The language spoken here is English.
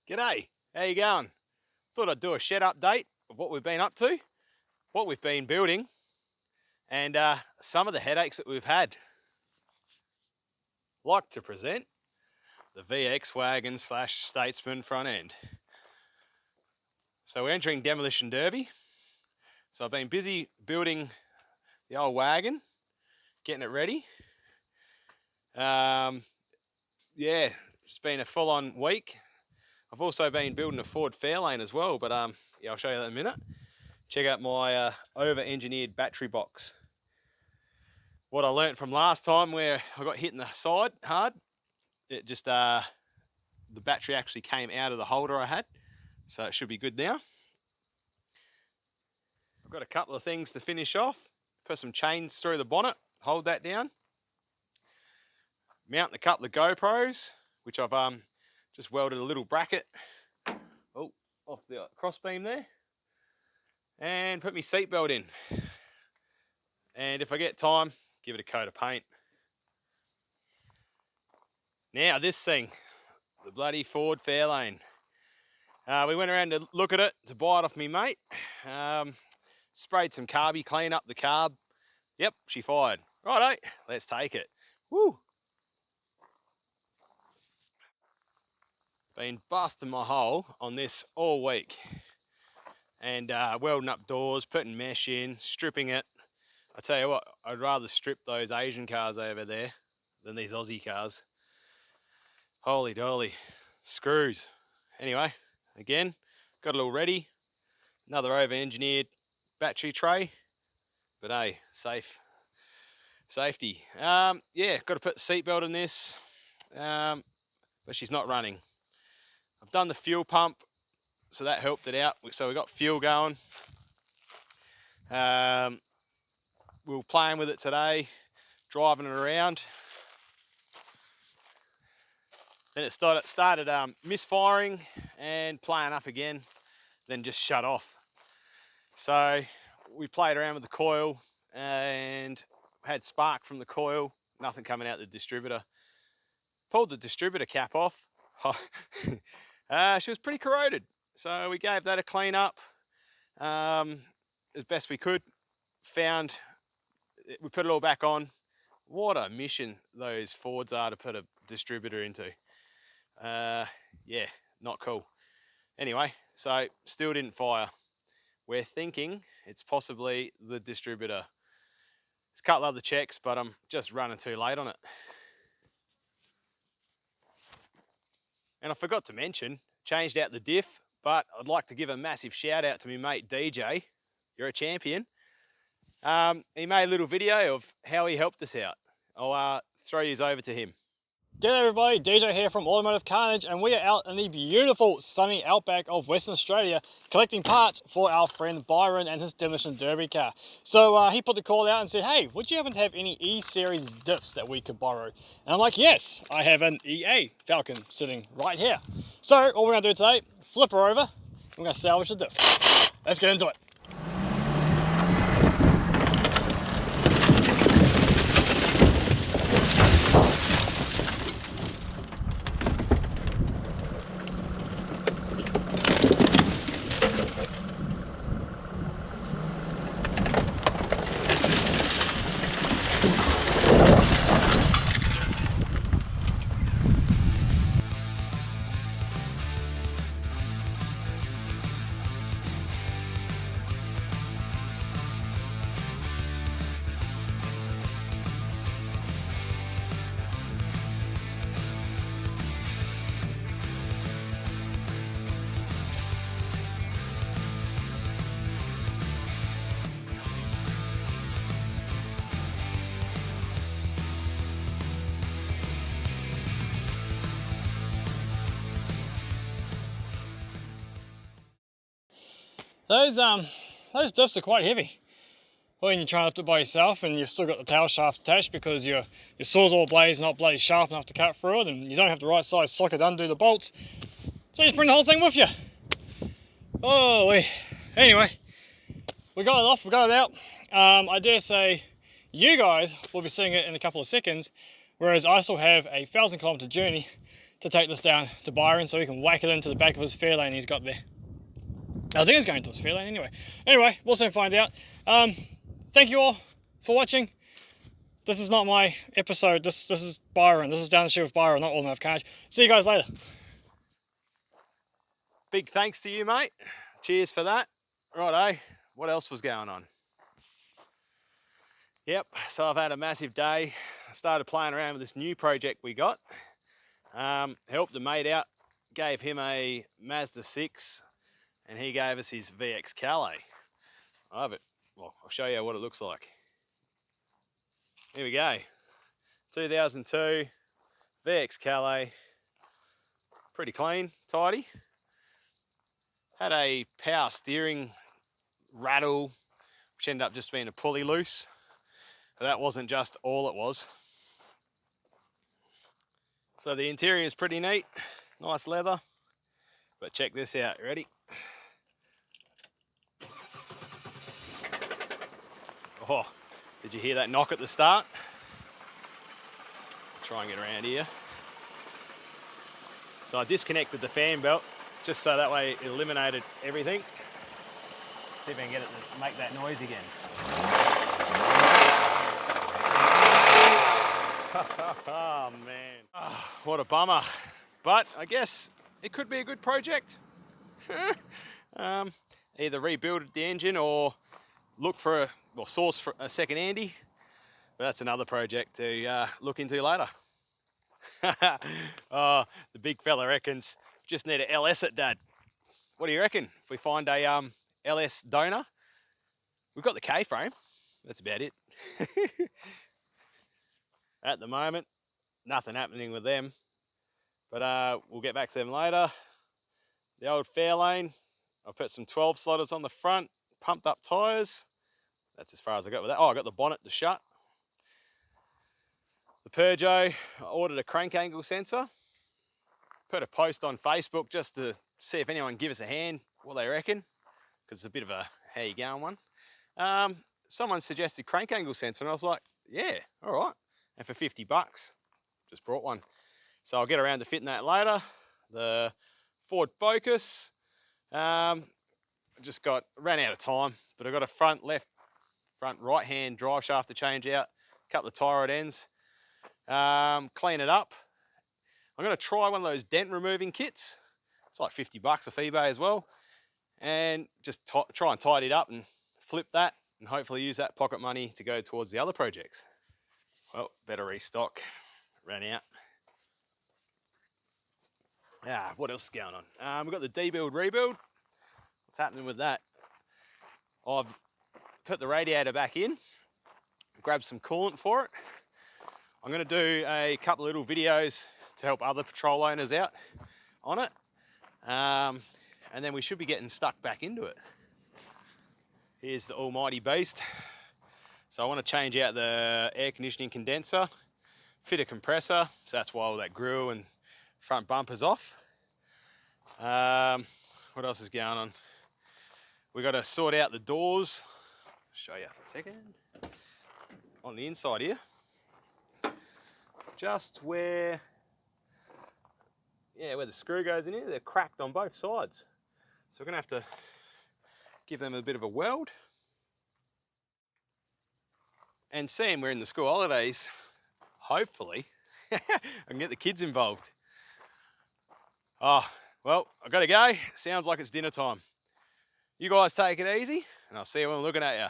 G'day, how you going? Thought I'd do a shed update of what we've been up to, what we've been building, and some of the headaches that we've had. Like to present the VX wagon / Statesman front end. So we're entering Demolition Derby. So I've been busy building the old wagon, getting it ready. Yeah, it's been a full-on week. I've also been building a Ford Fairlane as well, but yeah, I'll show you that in a minute. Check out my over-engineered battery box. What I learnt from last time where I got hit in the side hard, it just, the battery actually came out of the holder I had, so it should be good now. I've got a couple of things to finish off. Put some chains through the bonnet, hold that down. Mount a couple of GoPros, which I've just welded a little bracket off the crossbeam there, and put my seatbelt in. And if I get time, give it a coat of paint. Now this thing, the bloody Ford Fairlane. We went around to look at it, to buy it off me mate. Sprayed some carby, clean up the carb. Yep, she fired. Righto, let's take it. Woo! Been busting my hole on this all week. And welding up doors, putting mesh in, stripping it. I tell you what, I'd rather strip those Asian cars over there than these Aussie cars. Holy dolly, screws. Anyway, again, got it all ready. Another over-engineered battery tray, but hey, safety. Yeah, got to put the seatbelt in this, but she's not running. I've done the fuel pump, so that helped it out. So we got fuel going. We were playing with it today, driving it around. Then it started misfiring and playing up again, then just shut off. So we played around with the coil and had spark from the coil, nothing coming out the distributor. Pulled the distributor cap off. She was pretty corroded, so we gave that a clean up as best we could. We put it all back on. What a mission those Fords are to put a distributor into. Yeah, not cool. Anyway, so still didn't fire. We're thinking it's possibly the distributor. There's a couple other checks, but I'm just running too late on it. And I forgot to mention, changed out the diff, but I'd like to give a massive shout out to my mate DJ. You're a champion. He made a little video of how he helped us out. I'll throw yous over to him. G'day everybody, DJ here from Automotive Karnage, and we are out in the beautiful sunny outback of Western Australia collecting parts for our friend Byron and his Demolition Derby car. So he put the call out and said, hey, would you happen to have any E-Series diffs that we could borrow? And I'm like, yes, I have an EA Falcon sitting right here. So all we're going to do today, flip her over, and we're going to salvage the diff. Let's get into it. Those diffs are quite heavy when you're trying to lift it by yourself, and you've still got the tail shaft attached because your sawzall blade's not bloody sharp enough to cut through it, and you don't have the right size socket to undo the bolts, so you just bring the whole thing with you. Oh, anyway, we got it off, we got it out. I dare say you guys will be seeing it in a couple of seconds, whereas I still have a 1,000 kilometer journey to take this down to Byron so he can whack it into the back of his Fairlane he's got there. I think it's going to his Fairlane anyway. Anyway, we'll soon find out. Thank you all for watching. This is not my episode. This is Byron. This is down the street with Byron, not Automotive Karnage. See you guys later. Big thanks to you, mate. Cheers for that. Righto, what else was going on? Yep, so I've had a massive day. I started playing around with this new project we got. Helped a mate out, gave him a Mazda 6, and he gave us his VX Calais. I have it. Well, I'll show you what it looks like. Here we go. 2002 VX Calais. Pretty clean, tidy. Had a power steering rattle, which ended up just being a pulley loose. But that wasn't just all it was. So the interior is pretty neat, nice leather. But check this out, you ready? Oh, did you hear that knock at the start? Try and get around here. So I disconnected the fan belt just so that way it eliminated everything. See if I can get it to make that noise again. Oh man, oh, what a bummer. But I guess it could be a good project. Either rebuild the engine or look for source for a second handy. But that's another project to look into later. Oh, the big fella reckons just need a LS it, Dad. What do you reckon? If we find a LS donor, we've got the K-frame. That's about it. At the moment, nothing happening with them, but we'll get back to them later. The old Fairlane, I put some 12 slotters on the front, pumped up tyres. That's as far as I got with that. Oh, I got the bonnet to shut. The Peugeot, I ordered a crank angle sensor. Put a post on Facebook just to see if anyone can give us a hand, what they reckon, because it's a bit of a how you going one. Someone suggested crank angle sensor, and I was like, yeah, all right. And for 50 bucks, just brought one. So I'll get around to fitting that later. The Ford Focus, ran out of time, but I've got a front right hand drive shaft to change out, a couple of tie rod ends, clean it up. I'm gonna try one of those dent removing kits. It's like 50 bucks off eBay as well. And just try and tidy it up and flip that and hopefully use that pocket money to go towards the other projects. Well, better restock, ran out. What else is going on? We've got the debuild rebuild. What's happening with that? I've put the radiator back in, grabbed some coolant for it. I'm going to do a couple of little videos to help other patrol owners out on it. And then we should be getting stuck back into it. Here's the almighty beast. So I want to change out the air conditioning condenser, fit a compressor, so that's why all that grill and front bumper's off. What else is going on? We got to sort out the doors. Show you for a second. On the inside here, just where the screw goes in here, they're cracked on both sides. So we're gonna have to give them a bit of a weld. And seeing we're in the school holidays, hopefully I can get the kids involved. Oh, well, I've got to go. Sounds like it's dinner time. You guys take it easy, and I'll see you when I'm looking at you.